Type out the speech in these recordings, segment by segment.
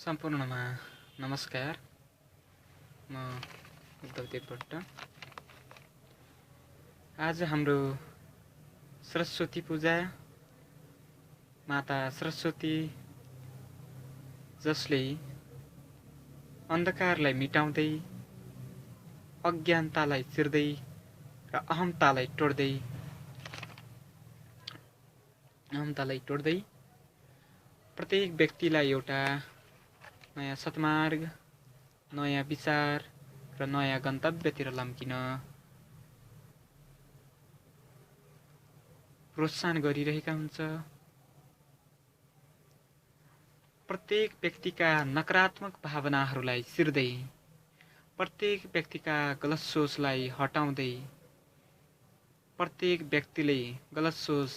सम्पूर्णमा नमस्कार। म उद्धव देवभट्ट। आज हाम्रो सरस्वती पूजा। माता सरस्वती जसले अन्धकारलाई मेटाउँदै अज्ञानतालाई चिर्दै र अहमतालाई तोड्दै प्रत्येक व्यक्तिलाई एउटा नयाँ सत्मार्ग, नयाँ विचार र नयाँ गन्तव्यतिर लम्किन प्रोत्साहन गरिरहेका हुन्छ। प्रत्येक व्यक्तिका नकारात्मक भावनाहरूलाई चिर्दै, प्रत्येक व्यक्तिका गलत सोचलाई हटाउँदै, प्रत्येक व्यक्तिले गलत सोच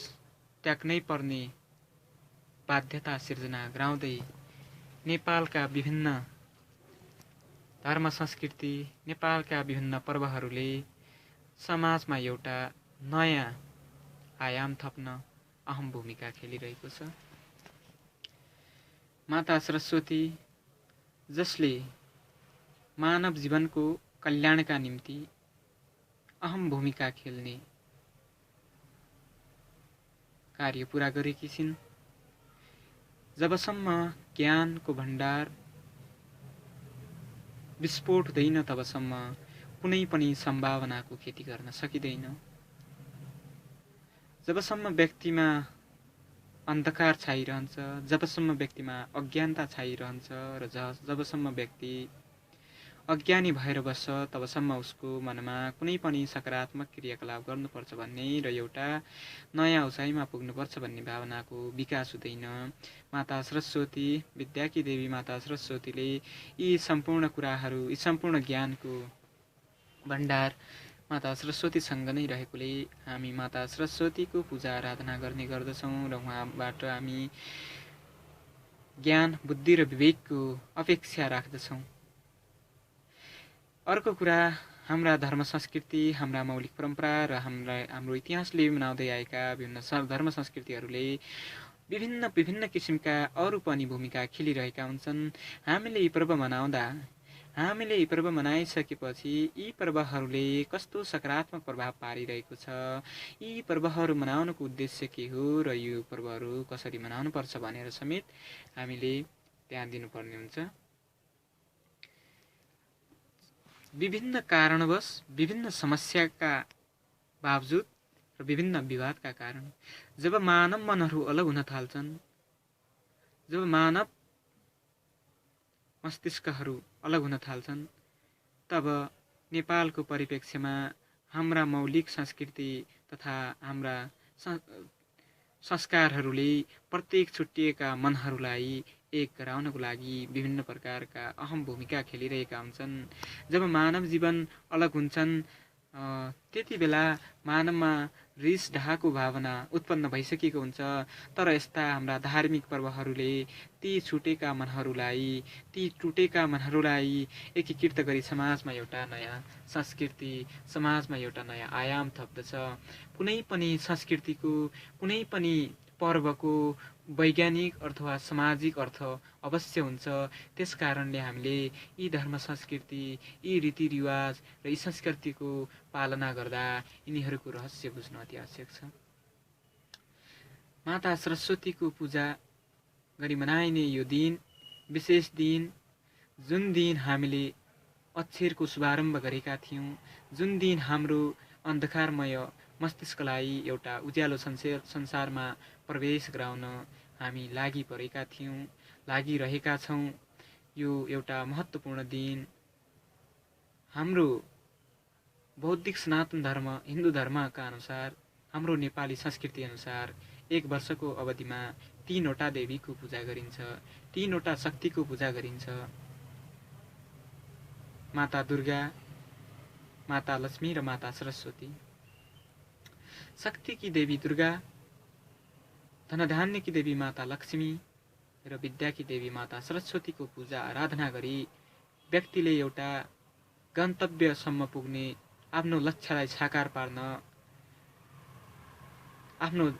त्याग्नै पर्ने बाध्यता सिर्जना गराउँदै नेपालका विभिन्न धर्म संस्कृति, नेपालका विभिन्न पर्वहरूले समाजमा एउटा नयाँ आयाम थप्न अहम भूमिका खेलिरहेको छ। माता सरस्वती जसले मानव जीवनको कल्याणका निम्ति अहम भूमिका खेल्ने कार्य पूरा गरेकी छिन्। जबसम्म ज्ञानको भण्डार विस्फोट हुँदैन तबसम्म कुनै पनि सम्भावनाको खेती गर्न सकिँदैन। जबसम्म व्यक्तिमा अन्धकार छाइरहन्छ, जबसम्म व्यक्तिमा अज्ञानता छाइरहन्छ र जबसम्म व्यक्ति अज्ञानी भएर बस्छ तबसम्म उसको मनमा कुनै पनि सकारात्मक क्रियाकलाप गर्नुपर्छ भन्ने र एउटा नयाँ उचाइमा पुग्नुपर्छ भन्ने भावनाको विकास हुँदैन। माता सरस्वती, विद्याकी देवी माता सरस्वतीले यी सम्पूर्ण कुराहरू, यी सम्पूर्ण ज्ञानको भण्डार माता सरस्वतीसँग नै रहेकोले हामी माता सरस्वतीको पूजा आराधना गर्ने गर्दछौँ र उहाँबाट हामी ज्ञान, बुद्धि र विवेकको अपेक्षा राख्दछौँ। अर्को कुरा, हाम्रा धर्म संस्कृति, हाम्रा मौलिक परम्परा र हाम्रो इतिहासले मनाउँदै आएका विभिन्न धर्म संस्कृतिहरूले विभिन्न किसिमका अरू पनि भूमिका खेलिरहेका हुन्छन्। हामीले यी पर्व मनाइसकेपछि यी पर्वहरूले कस्तो सकारात्मक प्रभाव पारिरहेको छ, यी पर्वहरू मनाउनुको उद्देश्य के हो र यो पर्वहरू कसरी मनाउनुपर्छ भनेर समेत हामीले ध्यान दिनुपर्ने हुन्छ। विभिन्न कारणवश, विभिन्न समस्याका बावजुद र विभिन्न विवादका कारण जब मानव मनहरू अलग हुन थाल्छन्, जब मानव मस्तिष्कहरू अलग हुन थाल्छन्, तब नेपालको परिप्रेक्ष्यमा हाम्रा मौलिक संस्कृति तथा हाम्रा संस्कारहरूले प्रत्येक छुट्टिएका मनहरूलाई एक गराउनको लागि विभिन्न प्रकारका अहम भूमिका खेलिरहेका हुन्छन्। जब मानव जीवन अलग हुन्छन् त्यति बेला मानवमा रिस ढाको भावना उत्पन्न भइसकेको हुन्छ। तर यस्ता हाम्रा धार्मिक पर्वहरूले ती छुटेका मनहरूलाई, ती टुटेका मनहरूलाई एकीकृत गरी समाजमा एउटा नयाँ संस्कृति, समाजमा एउटा नयाँ आयाम थप्दछ। कुनै पनि संस्कृतिको, कुनै पनि पर्वको वैज्ञानिक अथवा सामाजिक अर्थ अवश्य हुन्छ। त्यस कारणले हामीले यी धर्म संस्कृति, यी रीतिरिवाज र यी संस्कृतिको पालना गर्दा यिनीहरूको रहस्य बुझ्न अति आवश्यक छ। माता सरस्वतीको पूजा गरी मनाइने यो दिन, विशेष दिन, जुन दिन हामीले अक्षरको शुभारम्भ गरेका थियौँ, जुन दिन हाम्रो अन्धकारमय मस्तिष्कलाई एउटा उज्यालो संसारमा प्रवेश गराउन हामी लागिरहेका छौँ, यो एउटा महत्त्वपूर्ण दिन। हाम्रो बौद्धिक सनातन धर्म, हिन्दू धर्मका अनुसार, हाम्रो नेपाली संस्कृति अनुसार एक वर्षको अवधिमा 3 वटा देवीको पूजा गरिन्छ, 3 वटा शक्तिको पूजा गरिन्छ। माता दुर्गा, माता लक्ष्मी र माता सरस्वती। शक्ति की देवी दुर्गा, धनधान्य की देवी माता लक्ष्मी र विद्या की देवी माता सरस्वतीको पूजा आराधना गरी व्यक्तिले एउटा गन्तव्यसम्म पुग्ने, आफ्नो लक्ष्यलाई साकार पार्न, आफ्नो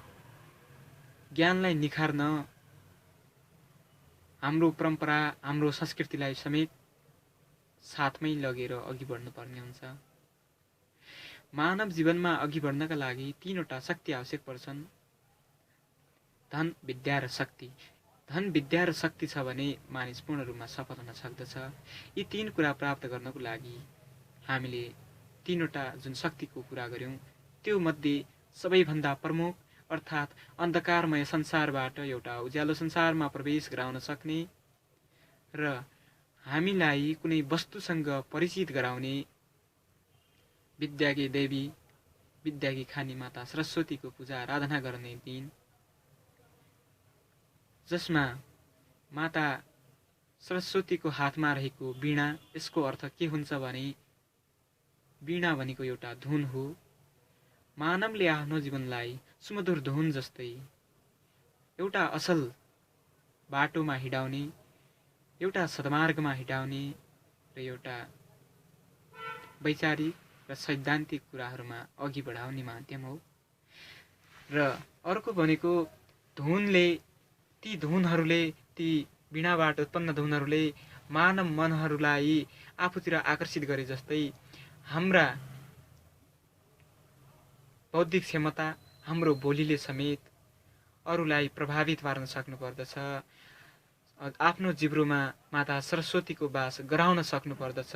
ज्ञानलाई निखार्न हाम्रो परम्परा, हाम्रो संस्कृतिलाई समेत साथमै लगेर अघि बढ्नुपर्ने हुन्छ। मानव जीवनमा अघि बढ्नका लागि 3वटा शक्ति आवश्यक पर्छन्: धन, विद्या र शक्ति। धन, विद्या र शक्ति छ भने मानिस पूर्ण रूपमा सफल हुन सक्दछ। यी 3 कुरा प्राप्त गर्नको लागि हामीले 3वटा जुन शक्तिको कुरा गर्यौं त्यो मध्ये सबैभन्दा प्रमुख अर्थात् अन्धकारमय संसारबाट एउटा उज्यालो संसारमा प्रवेश गराउन सक्ने र हामीलाई कुनै वस्तुसँग परिचित गराउने विद्याकी देवी, विद्याकी खानी माता सरस्वतीको पूजा आराधना गर्ने दिन, जसमा माता सरस्वतीको हातमा रहेको वीणा, यसको अर्थ के हुन्छ भने वीणा भनेको एउटा धुन हो। मानवले आफ्नो जीवनलाई सुमधुर धुन जस्तै एउटा असल बाटोमा हिँडाउने, एउटा सद्मार्गमा हिँडाउने र एउटा वैचारिक र सैद्धान्तिक कुराहरूमा अघि बढाउने माध्यम हो। र अर्को भनेको धुनले, ती धुनहरूले, ती वीणाबाट उत्पन्न धुनहरूले मानव मनहरूलाई आफूतिर आकर्षित गरे जस्तै हाम्रा बौद्धिक क्षमता, हाम्रो बोलीले समेत अरूलाई प्रभावित पार्न सक्नुपर्दछ। आफ्नो जिब्रोमा माता सरस्वतीको वास गराउन सक्नुपर्दछ।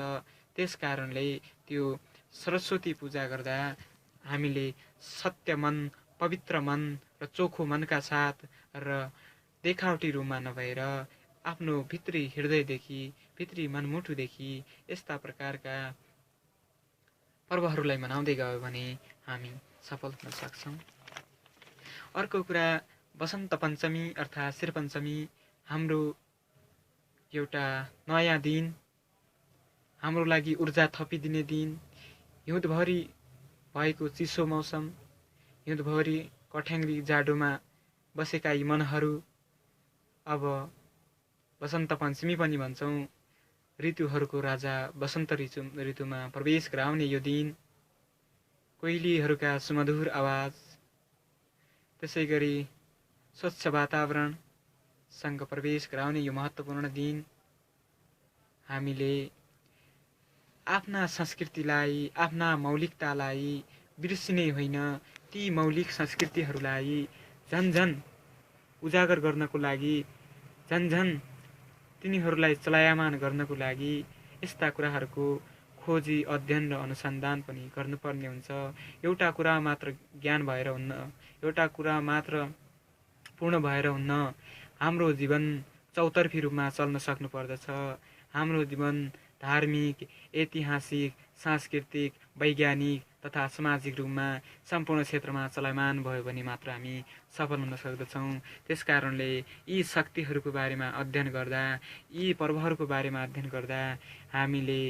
त्यस कारणले त्यो सरस्वती पूजा गर्दा हामीले सत्य मन, पवित्र मन र चोखो मनका साथ र देखावटी रूपमा नभएर आफ्नो भित्री हृदयदेखि, भित्री मनमुटुदेखि यस्ता प्रकारका पर्वहरूलाई मनाउँदै गयो भने हामी सफल हुन सक्छौँ। अर्को कुरा वसन्त पञ्चमी अर्थात् श्री पञ्चमी, हाम्रो एउटा नयाँ दिन, हाम्रो लागि ऊर्जा थपिदिने दिन। हिउँदभरि भएको चिसो मौसम, हिउँदभरि कठ्याङ्ग्री जाडोमा बसेका यी मनहरू अब वसन्त पञ्चमी पनि भन्छौँ, ऋतुहरूको राजा वसन्त ऋतुमा प्रवेश गराउने यो दिन, कोइलीहरूका सुमधुर आवाज, त्यसै गरी स्वच्छ वातावरणसँग प्रवेश गराउने यो महत्त्वपूर्ण दिन हामीले आफ्ना संस्कृतिलाई, आफ्ना मौलिकतालाई बिर्सिने होइन, ती मौलिक संस्कृतिहरूलाई झन् उजागर गर्नको लागि, झन् तिनीहरूलाई चलायमान गर्नको लागि यस्ता कुराहरूको खोजी, अध्ययन र अनुसन्धान पनि गर्नुपर्ने हुन्छ। एउटा कुरा मात्र ज्ञान भएर हुन्न, एउटा कुरा मात्र पूर्ण भएर हुन्न। हाम्रो जीवन चौतर्फी रूपमा चल्न सक्नुपर्दछ। हाम्रो जीवन धार्मिक, ऐतिहासिक, सांस्कृतिक, वैज्ञानिक तथा सामाजिक रूपमा सम्पूर्ण क्षेत्रमा चलायमान भयो भने मात्र हामी सफल हुन सक्दछौँ। त्यस कारणले यी शक्तिहरूको बारेमा अध्ययन गर्दा, यी पर्वहरूको बारेमा अध्ययन गर्दा हामीले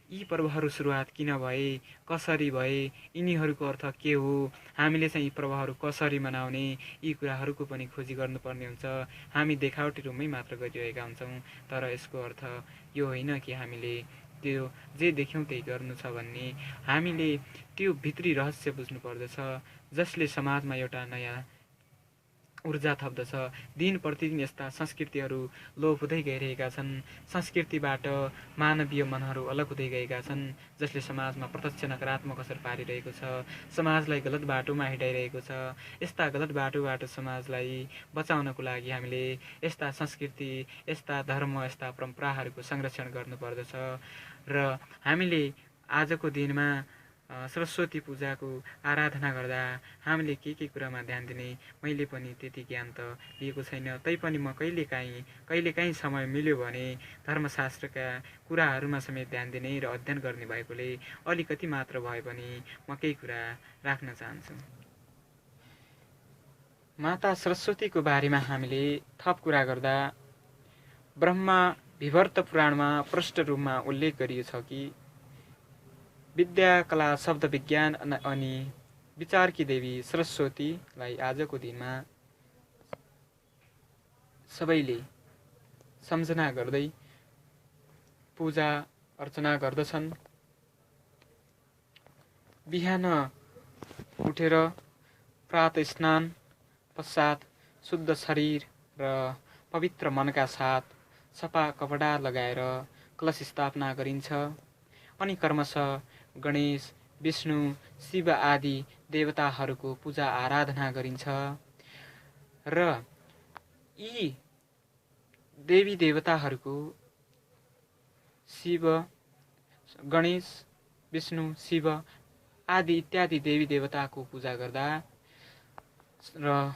यी पर्वहरू सुरुवात किन भए, कसरी भए, यिनीहरूको अर्थ के हो, हामीले चाहिँ यी पर्वहरू कसरी मनाउने, यी कुराहरूको पनि खोजी गर्नुपर्ने हुन्छ। हामी देखावटी रूपमै मात्र गरिरहेका हुन्छौँ, तर यसको अर्थ यो होइन कि हामीले त्यो जे देख्यौँ त्यही गर्नु छ भन्ने। हामीले त्यो भित्री रहस्य बुझ्नु पर्दछ, जसले समाजमा एउटा नयाँ ऊर्जा थप्दछ। दिन प्रतिदिन यस्ता संस्कृतिहरू लोप हुँदै गइरहेका छन्। संस्कृतिबाट मानवीय मनहरू अलग हुँदै गएका छन्, जसले समाजमा प्रत्यक्ष नकारात्मक असर पारिरहेको छ, समाजलाई गलत बाटोमा हिँडाइरहेको छ। यस्ता गलत बाटोबाट समाजलाई बचाउनको लागि हामीले यस्ता संस्कृति, यस्ता धर्म, यस्ता परम्पराहरूको संरक्षण गर्नुपर्दछ। र हामीले आजको दिनमा सरस्वती पूजाको आराधना गर्दा हामीले के कुरामा ध्यान दिने, मैले पनि त्यति ज्ञान त लिएको छैन। तैपनि म कहिलेकाहीँ समय मिल्यो भने धर्मशास्त्रका कुराहरूमा समेत ध्यान दिने र अध्ययन गर्ने भएकोले अलिकति मात्र भए पनि म केही कुरा राख्न चाहन्छु। माता सरस्वतीको बारेमा हामीले थप कुरा गर्दा ब्रह्मा विभर्त पुराणमा प्रष्ट रूपमा उल्लेख गरिएको छ कि विद्या, कला, शब्द विज्ञान अनि विचारकी देवी सरस्वतीलाई आजको दिनमा सबैले सम्झना गर्दै पूजा अर्चना गर्दछन्। बिहान उठेर प्रातः स्नान पश्चात शुद्ध शरीर र पवित्र मनका साथ सफा कपडा लगाएर कलश स्थापना गरिन्छ अनि क्रमशः गणेश, विष्णु, शिव आदि देवताहरूको पूजा आराधना गरिन्छ र यी देवी देवताहरूको शिव, गणेश, विष्णु, शिव आदि इत्यादि देवी देवताको पूजा गर्दा र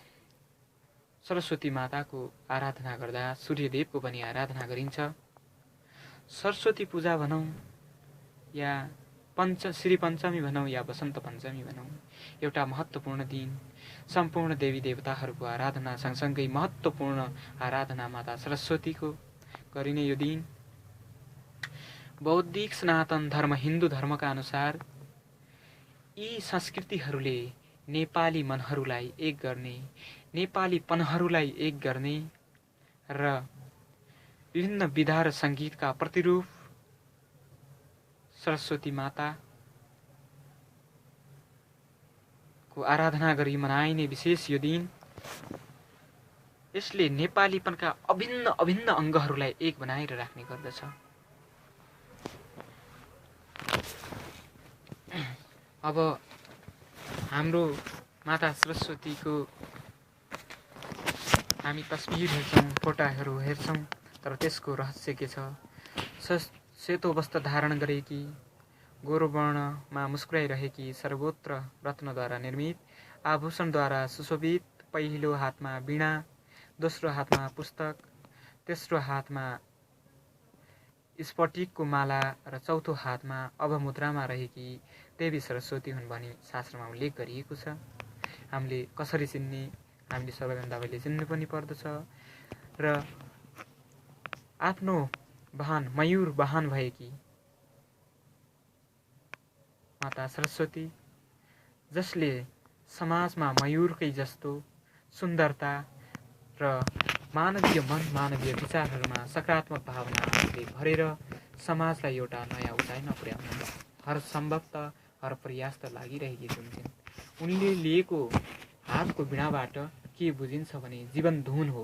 सरस्वती माताको आराधना गर्दा सूर्यदेवको पनि आराधना गरिन्छ। सरस्वती पूजा भनौँ या श्री पञ्चमी भनौँ या वसन्त पञ्चमी भनौँ, एउटा महत्त्वपूर्ण दिन सम्पूर्ण देवी देवताहरूको आराधना सँगसँगै महत्त्वपूर्ण आराधना माता सरस्वतीको गरिने यो दिन बौद्धिक सनातन धर्म हिन्दू धर्मका अनुसार यी संस्कृतिहरूले नेपाली मनहरूलाई एक गर्ने, नेपालीपनहरूलाई एक गर्ने र विभिन्न विधा र सङ्गीतका प्रतिरूप सरस्वती माताको आराधना गरी मनाइने विशेष यो दिन, यसले नेपालीपनका अभिन्न अभिन्न अङ्गहरूलाई एक बनाएर राख्ने गर्दछ। अब हाम्रो माता सरस्वतीको हामी तस्बिर हेर्छौँ, फोटाहरू हेर्छौँ, तर त्यसको रहस्य के छ? सेतो वस्त्र धारण गरेकी, गोरो वर्णमा मुस्कुराइरहेकी, सर्वोत्र रत्नद्वारा निर्मित, आभूषणद्वारा सुशोभित, पहिलो हातमा वीणा, दोस्रो हातमा पुस्तक, तेस्रो हातमा स्फटिकको माला र चौथो हातमा अभमुद्रामा रहेकी देवी सरस्वती हुन् भनी शास्त्रमा उल्लेख गरिएको छ। हामीले कसरी चिन्ने? हामीले सबैभन्दा पहिले चिन्नु पनि पर्दछ र आफ्नो वाहन मयूर वाहन भएकी माता सरस्वती, जसले समाजमा मयूरकै जस्तो सुन्दरता र मानवीय मन, मानवीय विचारहरूमा सकारात्मक भावनाहरूले भरेर समाजलाई एउटा नयाँ उचाइमा पुर्याउन हर सम्भवतः हर प्रयास त लागिरहेकी हुन्छन्। उनले लिएको हातको वीणाबाट के बुझिन्छ भने जीवन धुन हो,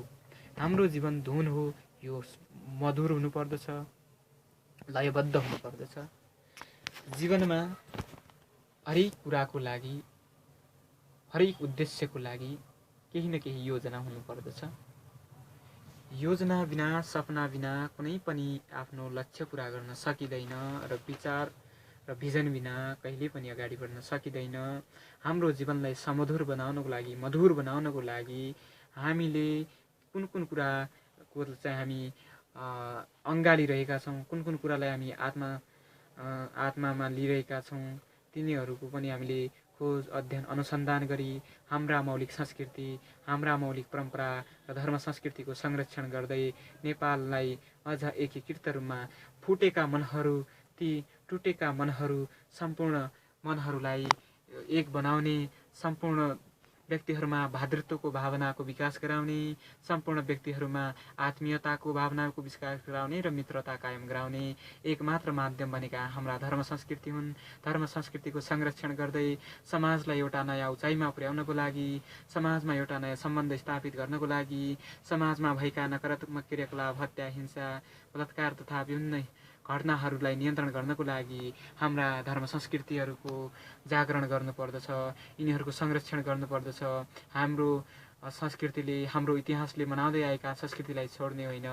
हाम्रो जीवन धुन हो। यो मधुर हुनुपर्दछ, लयबद्ध हुनुपर्दछ। जीवनमा हरेक कुराको लागि, हरेक उद्देश्यको लागि केही न केही योजना हुनुपर्दछ। योजना बिना, सपना बिना कुनै पनि आफ्नो लक्ष्य पुरा गर्न सकिँदैन र विचार र भिजन बिना कहिले पनि अगाडि बढ्न सकिँदैन। हाम्रो जीवनलाई समधुर बनाउनको लागि, मधुर बनाउनको लागि हामीले कुन कुन कुराको चाहिँ हामी अँगालिरहेका छौँ, कुन कुन कुरालाई हामी आत्मामा लिइरहेका छौँ, तिनीहरूको पनि हामीले खोज, अध्ययन, अनुसन्धान गरी हाम्रा मौलिक संस्कृति, हाम्रा मौलिक परम्परा र धर्म संस्कृतिको संरक्षण गर्दै नेपाललाई अझ एकीकृत रूपमा फुटेका मनहरू, ती टुटेका मनहरू, सम्पूर्ण मनहरूलाई एक बनाउने, सम्पूर्ण व्यक्तिहरूमा भातृत्वको भावनाको विकास गराउने, सम्पूर्ण व्यक्तिहरूमा आत्मीयताको भावनाको विकास गराउने र मित्रता कायम गराउने एकमात्र माध्यम बनेका हाम्रा धर्म संस्कृति हुन्। धर्म संस्कृतिको संरक्षण गर्दै समाजलाई एउटा नयाँ उचाइमा पुर्याउनको लागि, समाजमा एउटा नयाँ सम्बन्ध स्थापित गर्नको लागि, समाजमा भएका नकारात्मक क्रियाकलाप, हत्या, हिंसा, बलात्कार तथा विभिन्न घटनाहरूलाई नियन्त्रण गर्नको लागि हाम्रा धर्म संस्कृतिहरूको जागरण गर्नुपर्दछ, यिनीहरूको संरक्षण गर्नुपर्दछ। हाम्रो संस्कृतिले, हाम्रो इतिहासले मनाउँदै आएका संस्कृतिलाई छोड्ने होइन,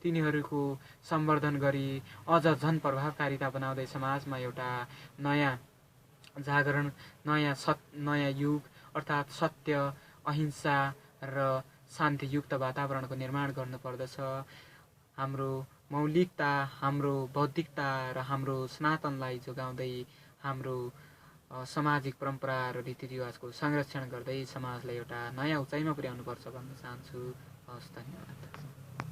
तिनीहरूको सम्वर्धन गरी अझ झन प्रभावकारिता बनाउँदै समाजमा एउटा नयाँ जागरण, नयाँ युग अर्थात् सत्य, अहिंसा र शान्तियुक्त वातावरणको निर्माण गर्नुपर्दछ। हाम्रो मौलिकता, हाम्रो बौद्धिकता र हाम्रो सनातनलाई जोगाउँदै हाम्रो सामाजिक परम्परा र रीतिरिवाजको संरक्षण गर्दै समाजलाई एउटा नयाँ उचाइमा पुर्याउनुपर्छ भन्न चाहन्छु। हवस्, धन्यवाद।